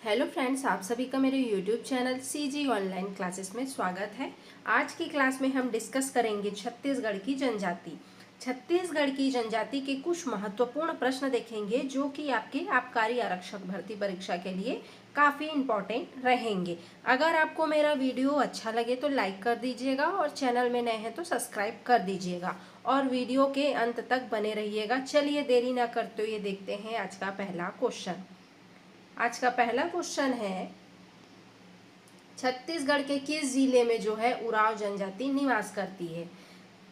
Hello friends, आप सभी का मेरे YouTube channel CG online classes में स्वागत है। आज की क्लास में हम डिस्कस करेंगे छत्तीसगढ़ की जनजाति। छत्तीसगढ़ की जनजाति के कुछ महत्वपूर्ण प्रश्न देखेंगे जो कि आपके आबकारी आरक्षक भर्ती परीक्षा के लिए काफ़ी इम्पोर्टेंट रहेंगे। अगर आपको मेरा वीडियो अच्छा लगे तो लाइक कर दीजिएगा और चैनल में नए हैं तो सब्सक्राइब कर दीजिएगा और वीडियो के अंत तक बने रहिएगा। चलिए देरी ना करते हुए देखते हैं आज का पहला क्वेश्चन। आज का पहला क्वेश्चन है, छत्तीसगढ़ के किस जिले में जो है उरांव जनजाति निवास करती है।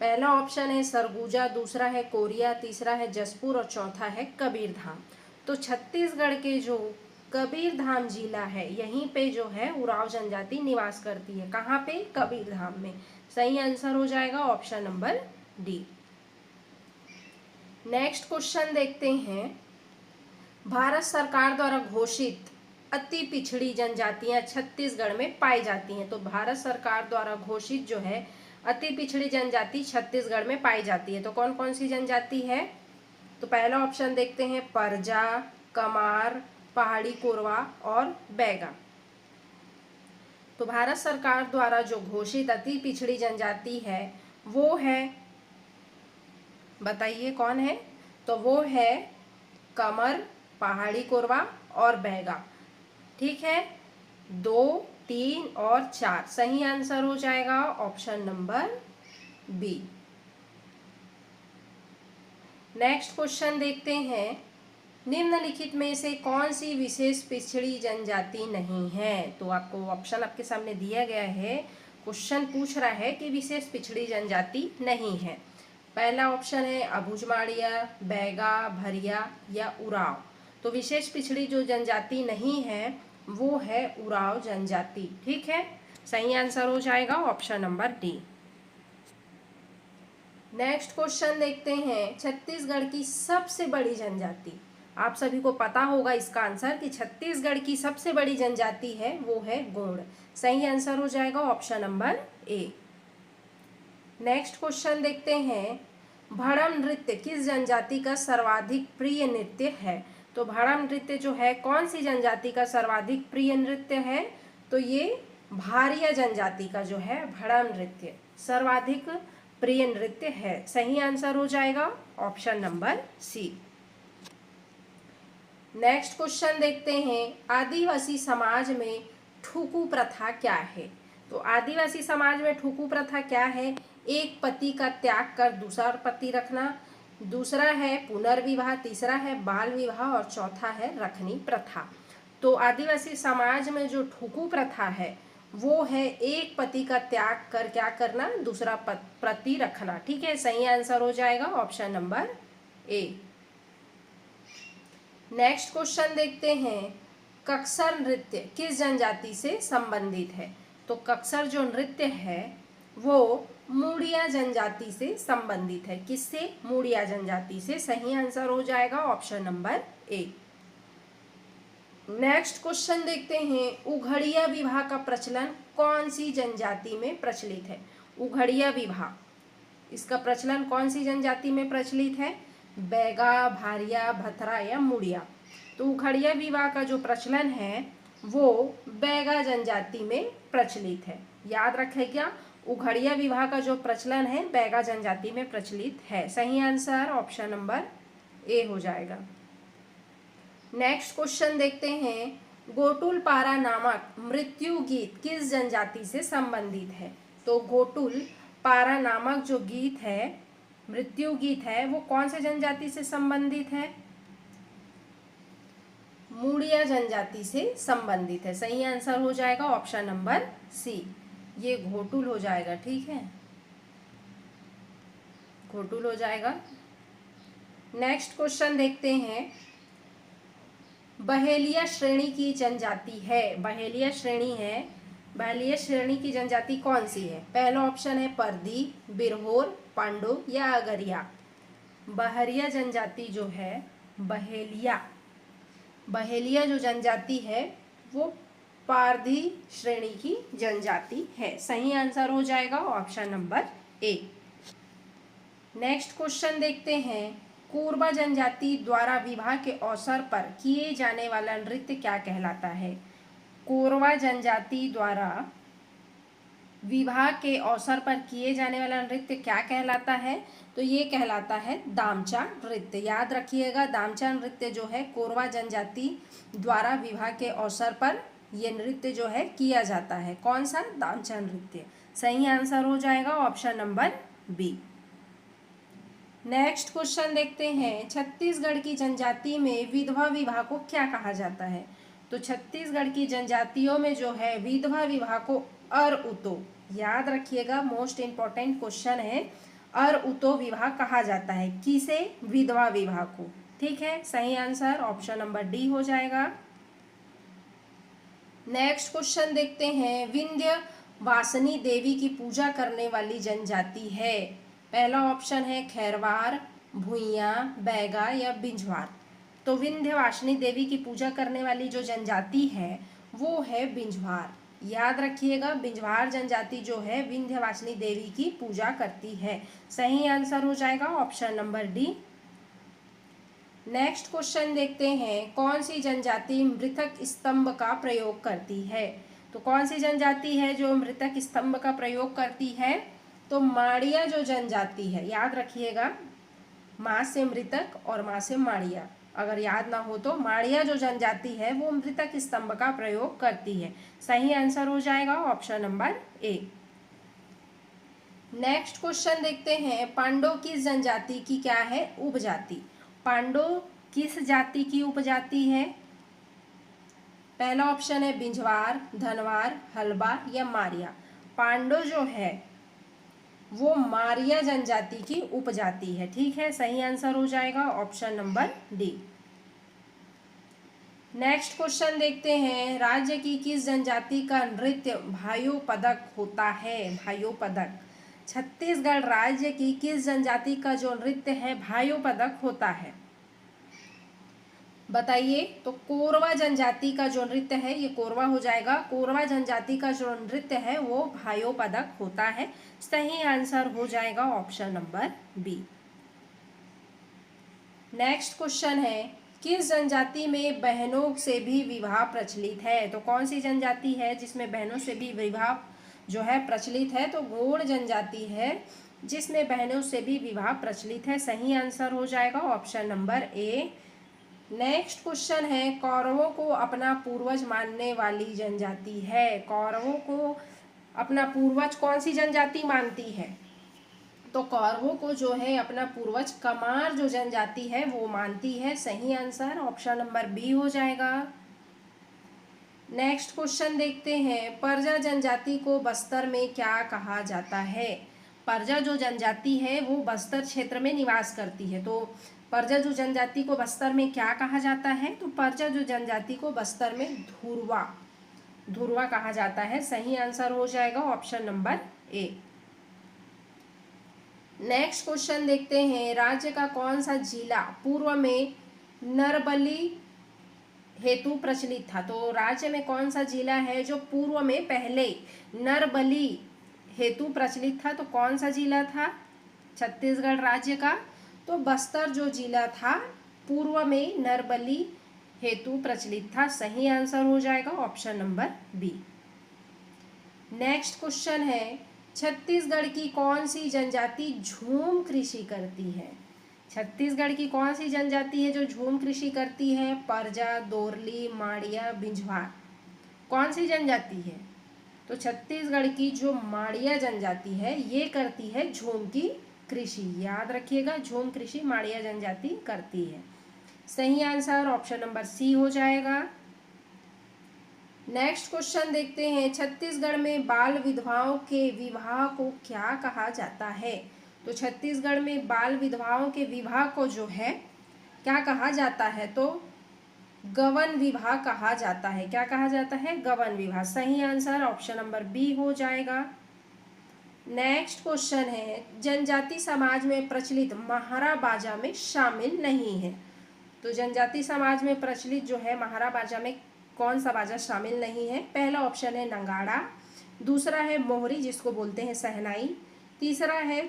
पहला ऑप्शन है सरगुजा, दूसरा है कोरिया, तीसरा है जसपुर और चौथा है कबीरधाम। तो छत्तीसगढ़ के जो कबीरधाम जिला है यहीं पे जो है उरांव जनजाति निवास करती है। कहाँ पे? कबीरधाम में। सही आंसर हो जाएगा option number D. Next question देखते हैं, भारत सरकार द्वारा घोषित अति पिछड़ी जनजातियां छत्तीसगढ़ में पाई जाती हैं। तो भारत सरकार द्वारा घोषित जो है अति पिछड़ी जनजाति छत्तीसगढ़ में पाई जाती है। तो कौन कौन सी जनजाति है? तो पहला ऑप्शन देखते हैं, परजा, कमार, पहाड़ी कोरवा और बैगा। तो भारत सरकार द्वारा जो घोषित अति पिछड़ी जनजाति है वो है, बताइए कौन है? तो वो है कमर, पहाड़ी कोरवा और बैगा। ठीक है, 2, 3 और 4 सही आंसर हो जाएगा option number B. Next question देखते हैं, निम्नलिखित में से कौन सी विशेष पिछड़ी जनजाति नहीं है। तो आपको ऑप्शन आपके सामने दिया गया है, क्वेश्चन पूछ रहा है कि विशेष पिछड़ी जनजाति नहीं है। पहला ऑप्शन है अबुझमाड़िया, बैगा, भरिया या उराव। तो विशेष पिछड़ी जो जनजाति नहीं है वो है उराव जनजाति। ठीक है, सही आंसर हो जाएगा option number D. Next question देखते हैं, छत्तीसगढ़ की सबसे बड़ी जनजाति। आप सभी को पता होगा इसका आंसर कि छत्तीसगढ़ की सबसे बड़ी जनजाति है वो है गोंड। सही आंसर हो जाएगा option number A. Next question देखते हैं, भड़म नृत्य किस जनजाति का सर्वाधिक प्रिय नृत्य है। तो भड़म नृत्य जो है कौन सी जनजाति का सर्वाधिक प्रिय नृत्य है? तो ये भारिया जनजाति का जो है भड़म नृत्य सर्वाधिक प्रिय नृत्य है। सही आंसर हो जाएगा option number C. Next question देखते हैं, आदिवासी समाज में ठुकू प्रथा क्या है। तो आदिवासी समाज में ठुकू प्रथा क्या है? एक पति का त्याग कर दूसरा पति रखना, दूसरा है पुनर्विवाह, तीसरा है बाल विवाह और चौथा है रखनी प्रथा। तो आदिवासी समाज में जो ठुकू प्रथा है वो है एक पति का त्याग कर क्या करना? दूसरा पति रखना। ठीक है, सही आंसर हो जाएगा option number A. Next question देखते हैं, कक्सर नृत्य किस जनजाति से संबंधित है। तो कक्सर जो नृत्य है वो मुड़िया जनजाति से संबंधित है। किससे? मुड़िया जनजाति से। सही आंसर हो जाएगा option number A. Next question देखते हैं, उघड़िया विवाह का प्रचलन कौन सी जनजाति में प्रचलित है। उघड़िया विवाह, इसका प्रचलन कौन सी जनजाति में प्रचलित है? बैगा, भारिया, भथरा या मुड़िया। तो उघड़िया विवाह का जो प्रचलन है वो बैगा जनजाति में प्रचलित है। याद रखेगा, उघड़िया विवाह का जो प्रचलन है बैगा जनजाति में प्रचलित है। सही आंसर ऑप्शन नंबर ए हो जाएगा। नेक्स्ट क्वेश्चन देखते हैं, गोटुल पारा नामक मृत्यु गीत किस जनजाति से संबंधित है। तो गोटुल पारा नामक जो गीत है, मृत्यु गीत है, वो कौन से जनजाति से संबंधित है? मुड़िया जनजाति से संबंधित है। सही आंसर हो जाएगा ऑप्शन नंबर सी, ये घोटुल हो जाएगा। ठीक है, घोटुल हो जाएगा। नेक्स्ट क्वेश्चन देखते हैं, बहेलिया श्रेणी की जनजाति है, बहेलिया श्रेणी है, बहेलिया श्रेणी की जनजाति कौन सी है? पहला ऑप्शन है परदी, बिरहोर, पांडो या अगरिया। बहरिया जनजाति जो है, बहेलिया, बहेलिया जो जनजाति है वो पारधी श्रेणी की जनजाति है। सही आंसर हो जाएगा option number A. Next question देखते हैं, कोरबा जनजाति द्वारा विवाह के अवसर पर किए जाने वाला नृत्य क्या कहलाता है? कोरबा जनजाति द्वारा विवाह के अवसर पर किए जाने वाला नृत्य क्या कहलाता है? तो ये कहलाता है दामचा नृत्य। याद रखिएगा, दामचा नृत्य जो है कोरबा जनजाति द्वारा विवाह के अवसर पर ये नृत्य जो है किया जाता है। कौन सा? दामचा नृत्य। सही आंसर हो जाएगा option number B. Next question देखते हैं, छत्तीसगढ़ की जनजाति में विधवा विवाह को क्या कहा जाता है? तो छत्तीसगढ़ की जनजातियों में जो है विधवा विवाह को अर-उतो, याद रखिएगा, मोस्ट इंपॉर्टेंट क्वेश्चन है, अर-उतो विवाह कहा जाता है। किसे? विधवा विवाह को। ठीक है, सही आंसर ऑप्शन नंबर डी हो जाएगा। नेक्स्ट क्वेश्चन देखते हैं, विंध्यवासिनी देवी की पूजा करने वाली जनजाति है? पहला ऑप्शन है खैरवार, भुइयां, बैगा या बिंझवार। तो विंध्यवासिनी देवी की पूजा करने वाली जो जनजाति है वो है बिंझवार। याद रखिएगा, बिंझवार जनजाति जो है विंध्यवासिनी देवी की पूजा करती है। सही आंसर हो जाएगा option number D. Next question देखते हैं, कौन सी जनजाति मृतक स्तंभ का प्रयोग करती है? तो कौन सी जनजाति है जो मृतक स्तंभ का प्रयोग करती है? तो माड़िया जो जनजाति है, याद रखिएगा, माँ से मृतक और माँ से माड़िया, अगर याद ना हो तो माड़िया जो जनजाति है वो मृतक स्तंभ का प्रयोग करती है। सही आंसर हो जाएगा option number A. Next question देखते हैं, पांडव किस जनजाति की क्या है? उपजाति। पांडव किस जाति की उपजाति है? पहला ऑप्शन है बिंझवार, धनवार, हलबा या मारिया। पांडव जो है वो मारिया जनजाति की उपजाति है। ठीक है, सही आंसर हो जाएगा option number D. Next question देखते हैं, राज्य की किस जनजाति का नृत्य भाइयों पदक होता है? भाइयों पदक। छत्तीसगढ़ राज्य की किस जनजाति का जो नृत्य है भाइयों पदक होता है? बताइए। तो कोरवा जनजाति का जो नृत्य है, ये कोरवा हो जाएगा, कोरवा जनजाति का जो नृत्य है वो भाइयों पदक होता है। सही आंसर हो जाएगा option number B. Next question है, किस जनजाति में बहनों से भी विवाह प्रचलित है? तो कौन सी जनजाति है जिसमें बहनों से भी विवाह जो है प्रचलित है? तो गोंड जनजाति है जिसमें बहनों से भी विवाह प्रचलित है। सही आंसर हो जाएगा option number A. Next question है, कौरवों को अपना पूर्वज मानने वाली जनजाति है? कौरवों को अपना पूर्वज कौन सी जनजाति मानती है? तो कौरवों को जो है अपना पूर्वज कमार जो जनजाति है वो मानती है। सही आंसर ऑप्शन नंबर बी हो जाएगा। नेक्स्ट क्वेश्चन देखते हैं, परजा जनजाति को बस्तर में क्या कहा जाता है? परजा जो जनजाति है वो बस्तर क्षेत्र में निवास करती है। तो परजा जो जनजाति को बस्तर में क्या कहा जाता है? तो परजा जो जनजाति को बस्तर में धुरवा, धुरवा कहा जाता है। सही आंसर हो जाएगा option number A. Next question देखते हैं, राज्य का कौन सा जिला पूर्व में नरबली हेतु प्रचलित था? तो राज्य में कौन सा जिला है जो पूर्व में पहले नरबली हेतु प्रचलित था? तो कौन सा जिला था छत्तीसगढ़ राज्य का? तो बस्तर जो जिला था पूर्व में नरबली हेतु प्रचलित था। सही आंसर हो जाएगा option number B. Next question है, छत्तीसगढ़ की कौन सी जनजाति झूम कृषि करती है? छत्तीसगढ़ की कौन सी जनजाति है जो झूम कृषि करती है? परजा, दोरली, माड़िया, बिंझवार। कौन सी जनजाति है? तो छत्तीसगढ़ की जो माड़िया जनजाति है ये करती है झूम की कृषि। याद रखिएगा, झूम कृषि माड़िया जनजाति करती है। सही आंसर ऑप्शन नंबर सी हो जाएगा। नेक्स्ट क्वेश्चन देखते हैं, छत्तीसगढ़ में बाल विधवाओं के विवाह को क्या कहा जाता है? तो छत्तीसगढ़ में बाल विधवाओं के विवाह को जो है क्या कहा जाता है? तो गवन विवाह कहा जाता है। क्या कहा जाता है? गवन विवाह। सही आंसर ऑप्शन नंबर बी हो जाएगा। नेक्स्ट क्वेश्चन है, जनजाति समाज में प्रचलित महारा बाजा में शामिल नहीं है? तो जनजाति समाज में प्रचलित जो है महारा बाजा में कौन सा बाजा शामिल नहीं है? पहला ऑप्शन है नगाड़ा, दूसरा है मोहरी जिसको बोलते हैं शहनाई, तीसरा है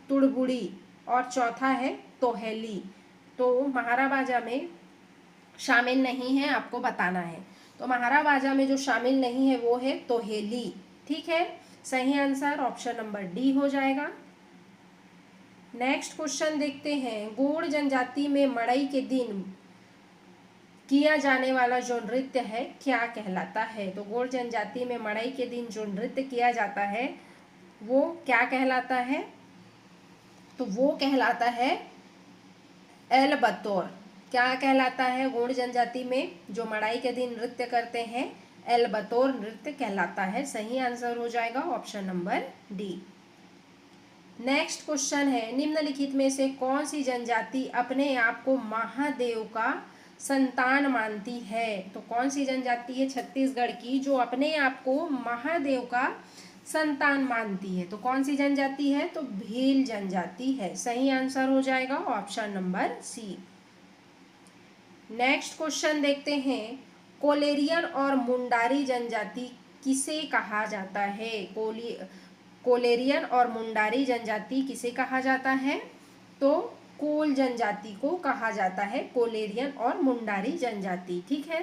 तुड़बुड़ी और चौथा है तोहेली। तो महाराबाजा में शामिल नहीं है, आपको बताना है। तो महाराबाजा में जो शामिल नहीं है वो है तोहेली। ठीक है, सही आंसर ऑप्शन नंबर डी हो जाएगा। नेक्स्ट क्वेश्चन देखते हैं, गोंड जनजाति में मड़ई के दिन किया जाने वाला जो नृत्य है क्या कहलाता है? तो गोंड जनजाति में मड़ई के दिन जो नृत्य किया जाता है वो क्या कहलाता है? तो वो कहलाता है एल बतौर। क्या कहलाता है? गोंड जनजाति में जो मड़ाई के दिन नृत्य करते हैं एल बतौर नृत्य कहलाता है। सही आंसर हो जाएगा option number D. Next question है, निम्नलिखित में से कौन सी जनजाति अपने आप को महादेव का संतान मानती है? तो कौन सी जनजाति है छत्तीसगढ़ की जो अपने आप को महादेव का संतान मानती है? तो कौन सी जनजाति है? तो भील जनजाति है। सही आंसर हो जाएगा option number C. Next question देखते हैं, कोलेरियन और मुंडारी जनजाति किसे कहा जाता है? कोलेरियन और मुंडारी जनजाति किसे कहा जाता है? तो कोल जनजाति को कहा जाता है, कोलेरियन और मुंडारी जनजाति। ठीक है,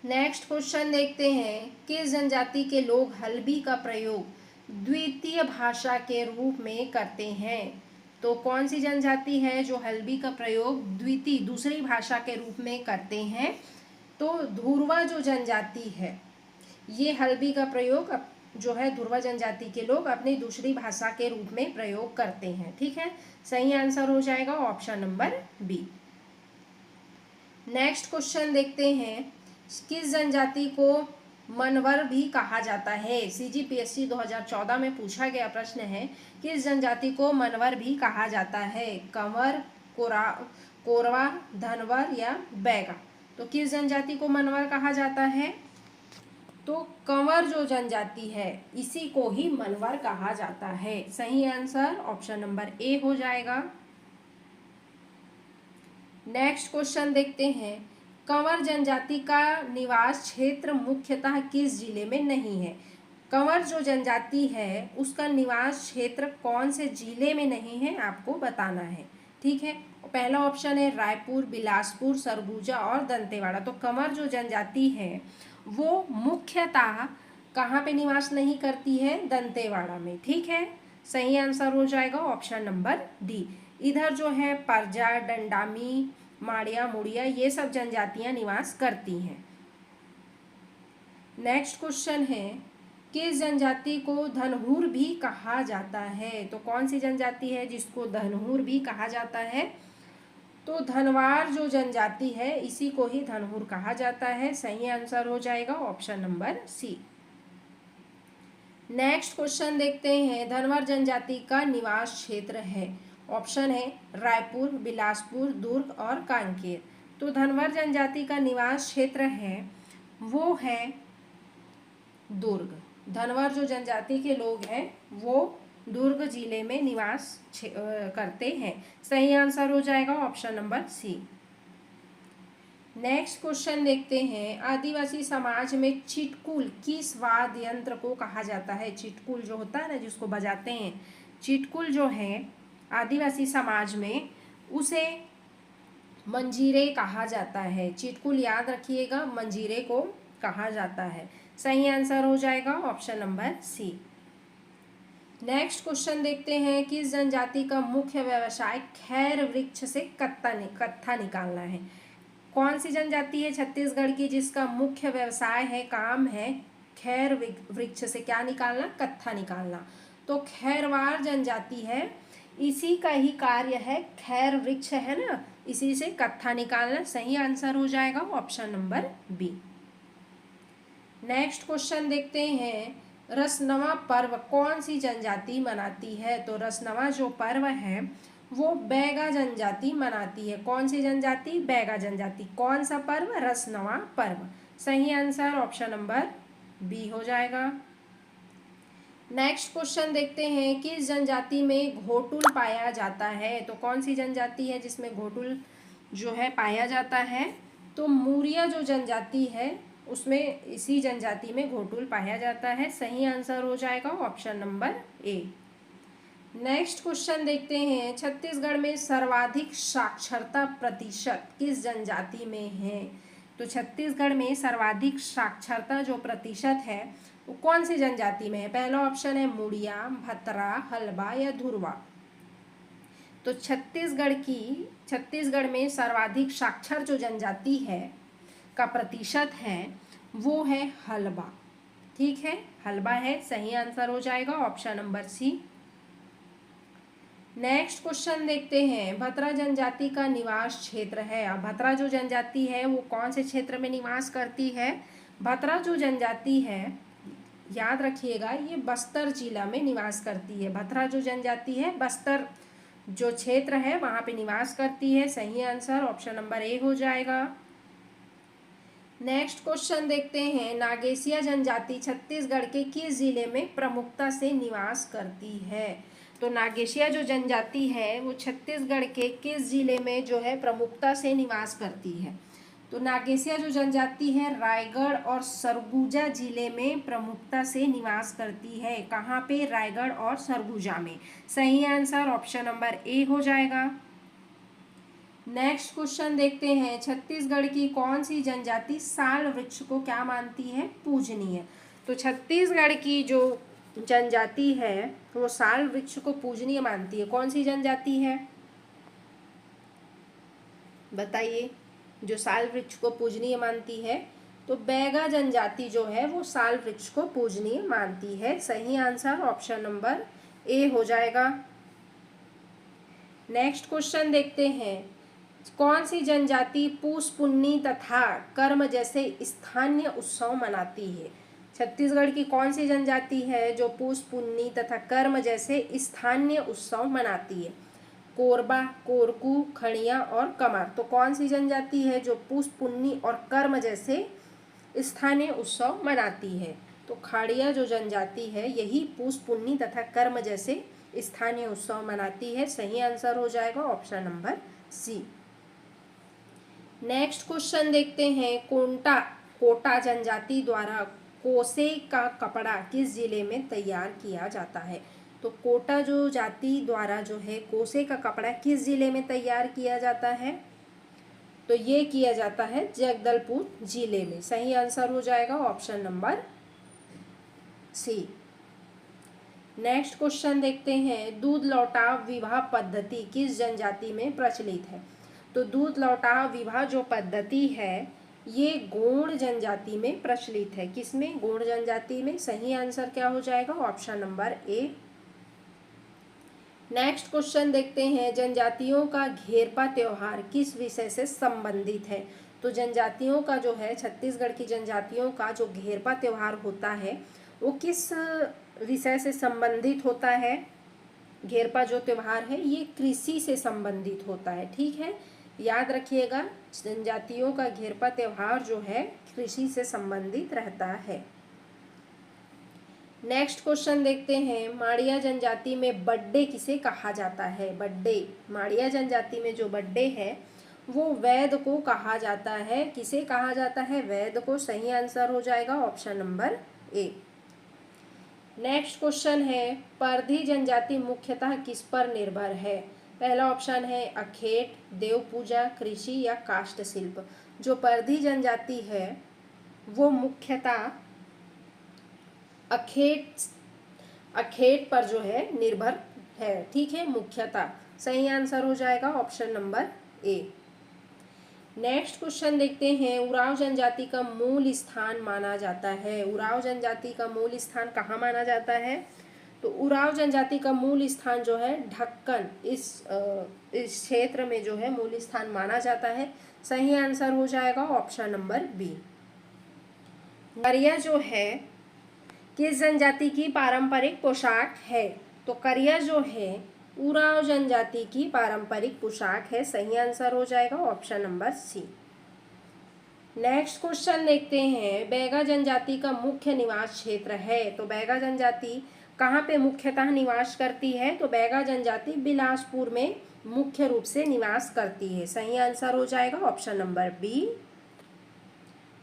नेक्स्ट क्वेश्चन देखते हैं, किस जनजाति के लोग हल्बी का प्रयोग द्वितीय भाषा के रूप में करते हैं? तो कौन सी जनजाति है जो हल्बी का प्रयोग दूसरी भाषा के रूप में करते हैं? तो धुरवा जो जनजाति है ये हल्बी का प्रयोग जो है धुरवा जनजाति के लोग अपनी दूसरी भाषा के रूप में प्रयोग करते हैं। ठीक है, सही आंसर हो जाएगा option number B. Next question देखते हैं, किस जनजाति को मनवर भी कहा जाता है? CGPSC 2014 में पूछा गया प्रश्न है, किस जनजाति को मनवर भी कहा जाता है? कंवर, कोरवा, धनवर या बैगा? तो किस जनजाति को मनवर कहा जाता है? तो कंवर जो जनजाति है इसी को ही मनवर कहा जाता है। सही आंसर ऑप्शन नंबर ए हो जाएगा। नेक्स्ट क्वेश्चन देखते हैं, कंवर जनजाति का निवास क्षेत्र मुख्यतः किस जिले में नहीं है? कंवर जो जनजाति है उसका निवास क्षेत्र कौन से जिले में नहीं है आपको बताना है। ठीक है, पहला ऑप्शन है रायपुर, बिलासपुर, सरगुजा और दंतेवाड़ा। तो कंवर जो जनजाति है वो मुख्यतः कहाँ पे निवास नहीं करती है? दंतेवाड़ा में। ठीक है, सही आंसर हो जाएगा ऑप्शन नंबर डी। इधर जो है परजा, डंडामी, माड़िया, मुड़िया ये सब जनजातियां निवास करती हैं। नेक्स्ट क्वेश्चन है, किस जनजाति को धनहूर भी कहा जाता है? तो कौन सी जनजाति है जिसको धनहूर भी कहा जाता है? तो धनवार जो जनजाति है इसी को ही धनहूर कहा जाता है। सही आंसर हो जाएगा option number C. Next question देखते हैं, धनवार जनजाति का निवास क्षेत्र है, ऑप्शन है रायपुर, बिलासपुर, दुर्ग और कांकेर। तो धनवार जनजाति का निवास क्षेत्र है वो है दुर्ग। धनवार जो जनजाति के लोग हैं वो दुर्ग जिले में निवास करते हैं। सही आंसर हो जाएगा option number C. Next question देखते हैं, आदिवासी समाज में चिटकुल किस वाद्य यंत्र को कहा जाता है? चिटकुल जो होता है ना जिसको बजाते हैं, चिटकुल जो है आदिवासी समाज में उसे मंजीरे कहा जाता है। चिटकुल याद रखिएगा, मंजीरे को कहा जाता है। सही आंसर हो जाएगा option number C. Next question देखते हैं, किस जनजाति का मुख्य व्यवसाय खैर वृक्ष से कत्था निकालना है? कौन सी जनजाति है छत्तीसगढ़ की जिसका मुख्य व्यवसाय है, काम है खैर वृक्ष से क्या निकालना? कत्था निकालना। तो खैरवार जनजाति है, इसी का ही कार्य है, खैर वृक्ष है ना, इसी से कत्था निकालना। सही आंसर हो जाएगा option number B. Next question देखते हैं, रसनवा पर्व कौन सी जनजाति मनाती है? तो रसनवा जो पर्व है वो बैगा जनजाति मनाती है। कौन सी जनजाति? बैगा जनजाति। कौन सा पर्व? रसनवा पर्व। सही आंसर ऑप्शन नंबर बी हो जाएगा। नेक्स्ट क्वेश्चन देखते हैं, किस जनजाति में घोटुल पाया जाता है? तो कौन सी जनजाति है जिसमें घोटुल जो है पाया जाता है? तो मूरिया जो जनजाति है उसमें इसी जनजाति में घोटुल पाया जाता है। सही आंसर हो जाएगा option number A. Next question देखते हैं, छत्तीसगढ़ में सर्वाधिक साक्षरता प्रतिशत किस जनजाति में है? तो छत्तीसगढ़ में सर्वाधिक साक्षरता जो प्रतिशत है वो कौन सी जनजाति में है? पहला ऑप्शन है मुड़िया, भतरा, हलबा या धुरवा। तो छत्तीसगढ़ में सर्वाधिक साक्षर जो जनजाति है का प्रतिशत है वो है हलबा। ठीक है, हलबा है, सही आंसर हो जाएगा option number C. Next question देखते हैं, भतरा जनजाति का निवास क्षेत्र है। अब भतरा जो जनजाति है वो कौन से क्षेत्र में निवास करती है? भतरा जो जनजाति है, याद रखिएगा, ये बस्तर जिला में निवास करती है। भतरा जो जनजाति है बस्तर जो क्षेत्र है वहां पे निवास करती है। सही आंसर ऑप्शन नंबर ए हो जाएगा। नेक्स्ट क्वेश्चन देखते हैं, नागेसिया जनजाति छत्तीसगढ़ के किस जिले में प्रमुखता से निवास करती है? तो नागेशिया जो जनजाति है वो छत्तीसगढ़ के किस जिले में जो है प्रमुखता से निवास करती है? तो नागेशिया जो जनजाति है रायगढ़ और सरगुजा जिले में प्रमुखता से निवास करती है। कहाँ पे? रायगढ़ और सरगुजा में। सही आंसर ऑप्शन नंबर ए हो जाएगा। नेक्स्ट क्वेश्चन देखते हैं, छत्तीसगढ़ की कौन सी जनजाति साल वृक्ष को क्या मानती है? पूजनीय। तो छत्तीसगढ़ की जो जनजाति है वो साल वृक्ष को पूजनीय मानती है। कौन सी जनजाति है बताइए जो साल वृक्ष को पूजनीय मानती है? तो बैगा जनजाति जो है वो साल वृक्ष को पूजनीय मानती है। सही आंसर ऑप्शन नंबर ए हो जाएगा। नेक्स्ट क्वेश्चन देखते हैं, कौन सी जनजाति पूस पुन्नी तथा कर्म जैसे स्थानीय उत्सव मनाती है? छत्तीसगढ़ की कौन सी जनजाति है जो पूस पुन्नी तथा कर्म जैसे स्थानीय उत्सव मनाती है? कोरबा, कोरकू, खड़िया और कमार। तो कौन सी जनजाति है जो पूस पुन्नी और कर्म जैसे स्थानीय उत्सव मनाती है? तो खाड़िया जो जनजाति है यही पूस पुन्नी तथा कर्म जैसे स्थानीय उत्सव मनाती है। सही आंसर हो जाएगा option number C. Next question देखते हैं, कोटा जनजाति द्वारा कोसे का कपड़ा किस जिले में तैयार किया जाता है? तो कोटा जो जाति द्वारा जो है कोसे का कपड़ा किस जिले में तैयार किया जाता है? तो ये किया जाता है जगदलपुर जिले में। सही आंसर हो जाएगा option number C. Next question देखते हैं, दूध लौटाव विवाह पद्धति किस जनजाति में प्रचलित है? तो दूध लौटाव विवाह जो पद्धति है ये गोंड जनजाति में प्रचलित है। किसमें? गोंड जनजाति में। सही आंसर क्या हो जाएगा option number A. Next question देखते हैं, जनजातियों का घेरपा त्योहार किस विषय से संबंधित है? तो जनजातियों का जो है छत्तीसगढ़ की जनजातियों का जो घेरपा त्योहार होता है वो किस विषय से संबंधित होता है? घेरपा जो त्योहार है ये कृषि से संबंधित होता है। ठीक है, याद रखिएगा जनजातियों का घेरपा त्योहार जो है कृषि से संबंधित रहता है। नेक्स्ट क्वेश्चन देखते हैं, माड़िया जनजाति में बड्डे किसे कहा जाता है? बड्डे, माड़िया जनजाति में जो बड्डे है वो वैद को कहा जाता है। किसे कहा जाता है? वैद को। सही आंसर हो जाएगा option number A. Next question है, परधी जनजाति मुख्यतः किस पर निर्भर है? पहला ऑप्शन है अखेट, देव पूजा, कृषि या काष्ठ शिल्प। जो परधी जनजाति है वो मुख्यतः अखेट पर जो है निर्भर है। ठीक है, मुख्यतः। सही आंसर हो जाएगा option number A. Next question देखते हैं, उराव जनजाति का मूल स्थान माना जाता है। उराव जनजाति का मूल स्थान कहाँ माना जाता है? तो उराव जनजाति का मूल स्थान जो है ढक्कन, इस क्षेत्र में जो है मूल स्थान माना जाता है। सही आंसर हो जाएगा ऑप्शन नंबर बी। करिया जो है किस जनजाति की पारंपरिक पोशाक है? तो करिया जो है उराव जनजाति की पारंपरिक पोशाक है। सही आंसर हो जाएगा option number C. Next question देखते हैं, बैगा जनजाति का मुख्य निवास क्षेत्र है। तो बैगा जनजाति कहाँ पे मुख्यतः निवास करती है? तो बैगा जनजाति बिलासपुर में मुख्य रूप से निवास करती है। सही आंसर हो जाएगा option number B.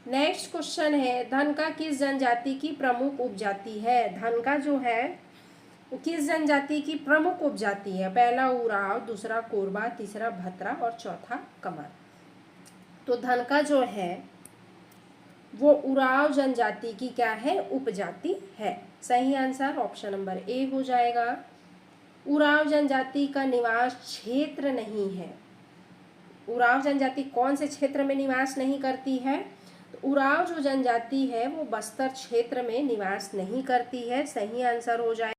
Next question है, धनका किस जनजाति की प्रमुख उपजाति है? धनका जो है किस जनजाति की प्रमुख उपजाति है? पहला उरांव, दूसरा कोरबा, तीसरा भतरा और चौथा कमर। तो धनका जो है वो उरांव जनजाति की क्या है? उपजाति है। सही आंसर ऑप्शन नंबर ए हो जाएगा। उरांव जनजाति का निवास क्षेत्र नहीं है। उरांव जनजाति कौन से क्षेत्र में निवास नहीं करती है? तो उरांव जो जनजाति है वो बस्तर क्षेत्र में निवास नहीं करती है। सही आंसर हो जाएगा।